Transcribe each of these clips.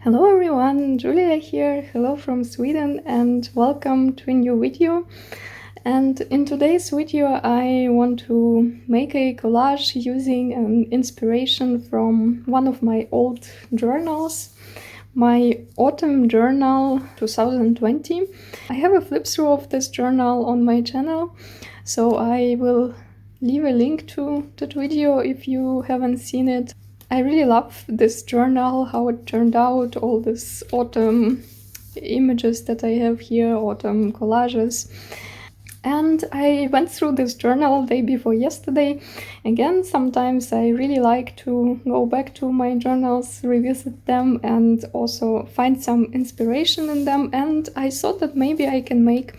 Hello everyone, Julia here. Hello from Sweden and welcome to a new video. And in today's video I want to make a collage using an inspiration from one of my old journals, my autumn journal 2020. I have a flip through of this journal on my channel, so I will leave a link to that video if you haven't seen it. I really love this journal, how it turned out, all these autumn images that I have here, autumn collages. And I went through this journal day before yesterday. Again, sometimes I really like to go back to my journals, revisit them, and also find some inspiration in them. And I thought that maybe I can make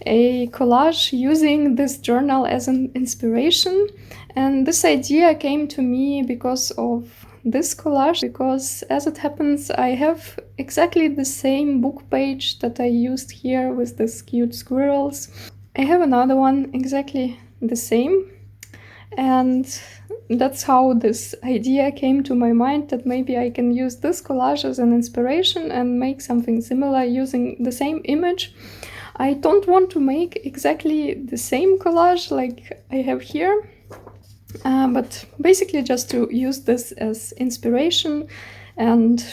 a collage using this journal as an inspiration. And this idea came to me because of this collage, because as it happens, I have exactly the same book page that I used here with these cute squirrels. I have another one exactly the same, and that's how this idea came to my mind, that maybe I can use this collage as an inspiration and make something similar using the same image. I don't want to make exactly the same collage like I have here, but basically just to use this as inspiration and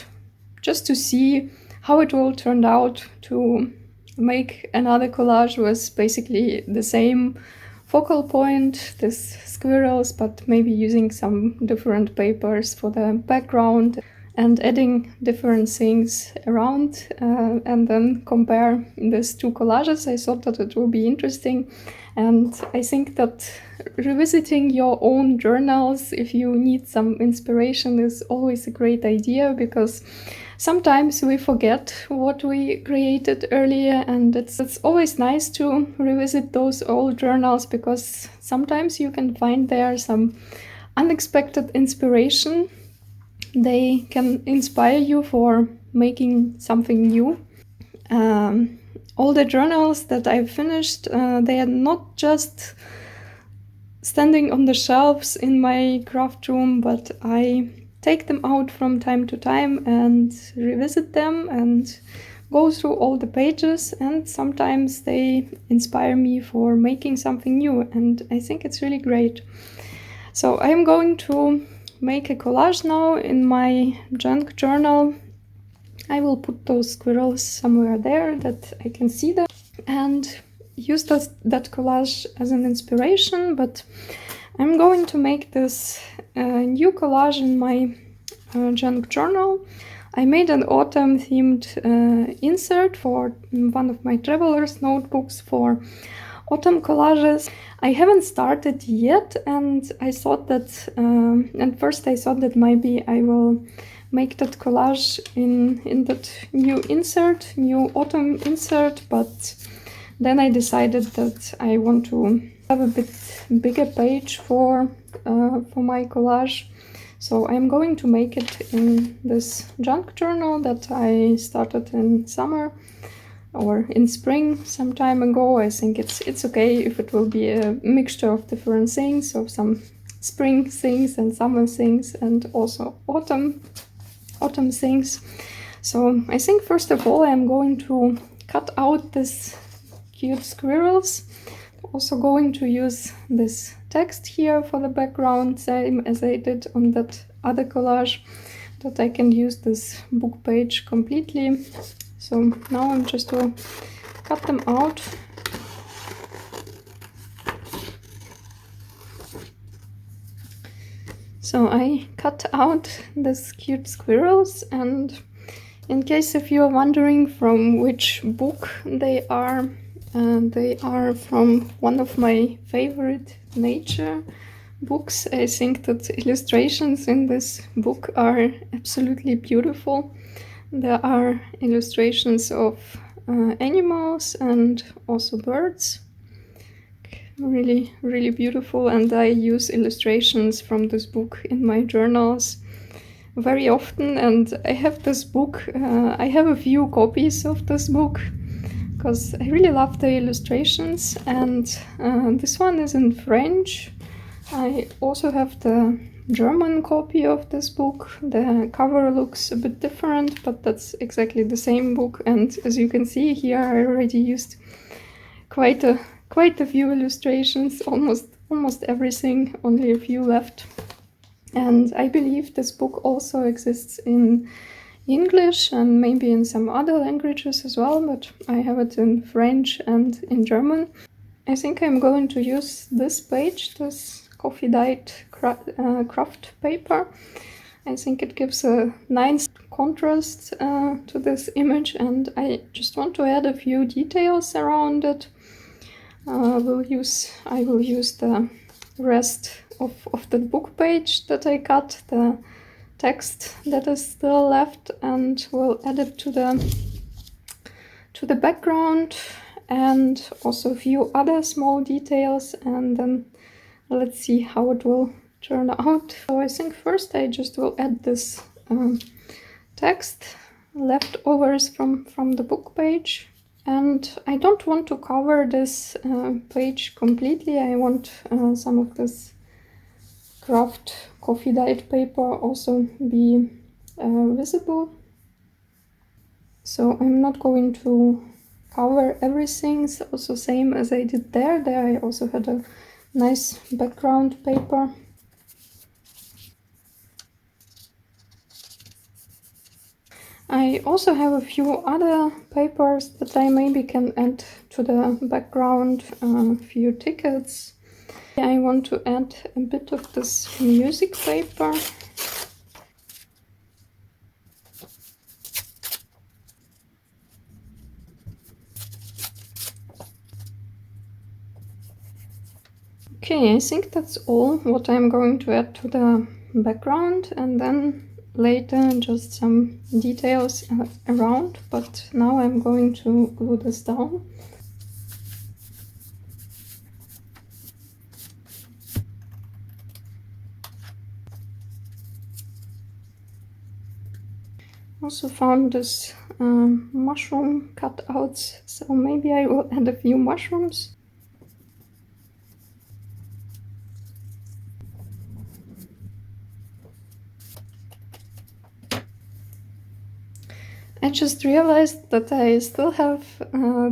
just to see how it all turned out, to make another collage with basically the same focal point, these squirrels, but maybe using some different papers for the background and adding different things around, and then compare these two collages. I thought that it would be interesting, and I think that revisiting your own journals if you need some inspiration is always a great idea, because sometimes we forget what we created earlier, and it's always nice to revisit those old journals, because sometimes you can find there some unexpected inspiration. They can inspire you for making something new. All the journals that I've finished, they are not just standing on the shelves in my craft room, but I take them out from time to time and revisit them and go through all the pages, and sometimes they inspire me for making something new, and I think it's really great. So I'm going to make a collage now in my junk journal. I will put those squirrels somewhere there that I can see them and use that collage as an inspiration, but I'm going to make this new collage in my junk journal. I made an autumn themed insert for one of my traveler's notebooks for autumn collages. I haven't started yet, and I thought that at first I thought that maybe I will make that collage in that new autumn insert, but then I decided that I want to have a bit bigger page for my collage. So I'm going to make it in this junk journal that I started in summer or in spring some time ago. I think it's okay if it will be a mixture of different things, of some spring things and summer things and also autumn things. So I think first of all I'm going to cut out these cute squirrels. Also going to use this text here for the background, same as I did on that other collage, that I can use this book page completely. So now I'm just to cut them out. So I cut out these cute squirrels, and in case if you are wondering from which book they are from one of my favorite nature books. I think that illustrations in this book are absolutely beautiful. There are illustrations of animals and also birds. Really, really beautiful, and I use illustrations from this book in my journals very often, and I have this book, I have a few copies of this book because I really love the illustrations, and this one is in French. I also have the German copy of this book. The cover looks a bit different, but that's exactly the same book, and as you can see here, I already used quite a few illustrations, almost everything, only a few left. And I believe this book also exists in English and maybe in some other languages as well, but I have it in French and in German. I think I'm going to use this page, this coffee dyed craft paper. I think it gives a nice contrast to this image, and I just want to add a few details around it. I will use the rest of the book page that I cut, the text that is still left, and we'll add it to the background, and also a few other small details, and then let's see how it will turn out. So I think first I just will add this text, leftovers from the book page. And I don't want to cover this page completely. I want some of this craft coffee dyed paper also be visible. So I'm not going to cover everything. It's also same as I did there. There I also had a nice background paper. I also have a few other papers that I maybe can add to the background, a few tickets. I want to add a bit of this music paper. Okay, I think that's all what I'm going to add to the background, and then later just some details around, but now I'm going to glue this down. Also found this mushroom cutouts, so maybe I will add a few mushrooms. I just realized that I still have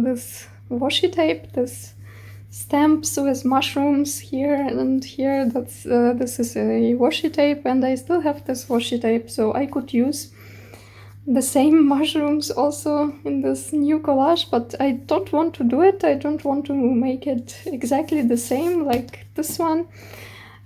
this washi tape, this stamps with mushrooms here and here. That's this is a washi tape, and I still have this washi tape, so I could use the same mushrooms also in this new collage, but I don't want to do it. I don't want to make it exactly the same like this one.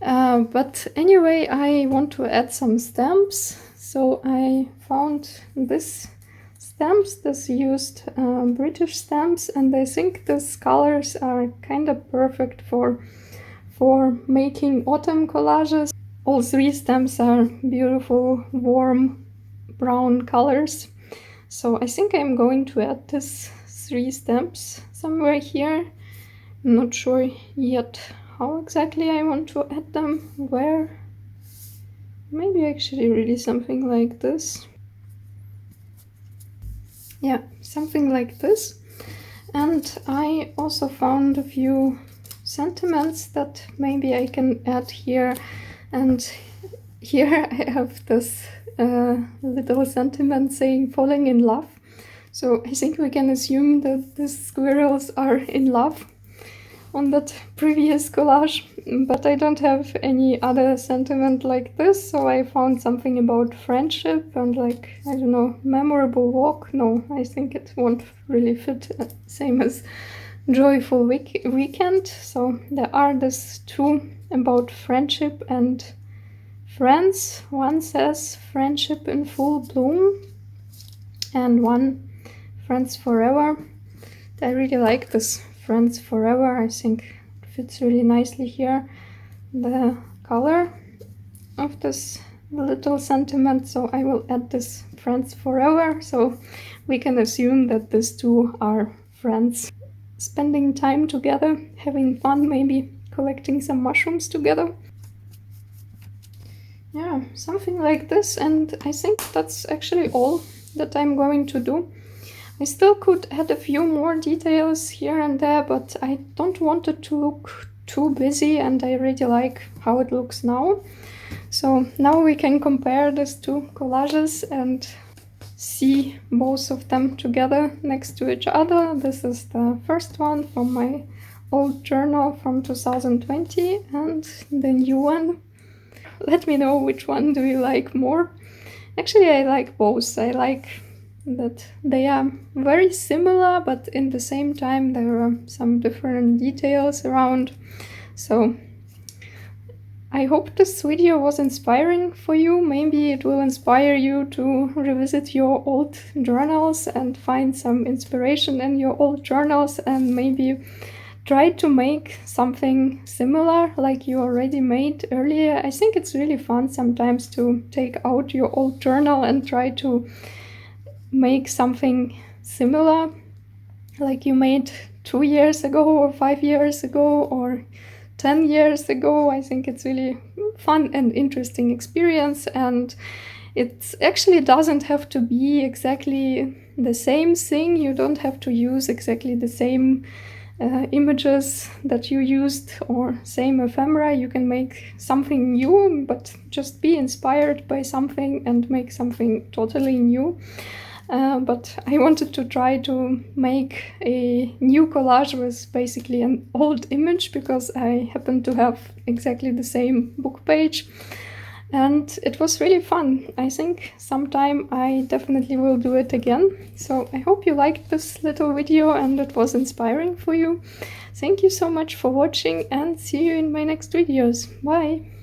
But anyway, I want to add some stamps, so I found this stamps, this used British stamps, and I think these colors are kind of perfect for making autumn collages. All three stamps are beautiful, warm brown colors. So I think I'm going to add these three stamps somewhere here. I'm not sure yet how exactly I want to add them, where. Maybe actually really something like this. Yeah, something like this. And I also found a few sentiments that maybe I can add here. And here I have this little sentiment saying falling in love. So I think we can assume that the squirrels are in love on that previous collage, but I don't have any other sentiment like this, so I found something about friendship and like, I don't know, memorable walk. No, I think it won't really fit, same as joyful weekend. So there are these two about friendship and friends. One says friendship in full bloom, and one friends forever. I really like this friends forever. I think it fits really nicely here, the color of this little sentiment, so I will add this friends forever, so we can assume that these two are friends, spending time together, having fun, maybe collecting some mushrooms together. Yeah, something like this, and I think that's actually all that I'm going to do. I still could add a few more details here and there, but I don't want it to look too busy, and I really like how it looks now. So now we can compare these two collages and see both of them together next to each other. This is the first one from my old journal from 2020 and the new one. Let me know which one do you like more. Actually, I like both. I like that they are very similar, but in the same time there are some different details around. So I hope this video was inspiring for you. Maybe it will inspire you to revisit your old journals and find some inspiration in your old journals, and maybe try to make something similar like you already made earlier. I think it's really fun sometimes to take out your old journal and try to make something similar like you made 2 years ago or 5 years ago or 10 years ago. I think it's really fun and interesting experience, and it actually doesn't have to be exactly the same thing. You don't have to use exactly the same images that you used or same ephemera. You can make something new, but just be inspired by something and make something totally new. But I wanted to try to make a new collage with basically an old image, because I happen to have exactly the same book page. And it was really fun. I think sometime I definitely will do it again. So I hope you liked this little video and it was inspiring for you. Thank you so much for watching, and see you in my next videos. Bye!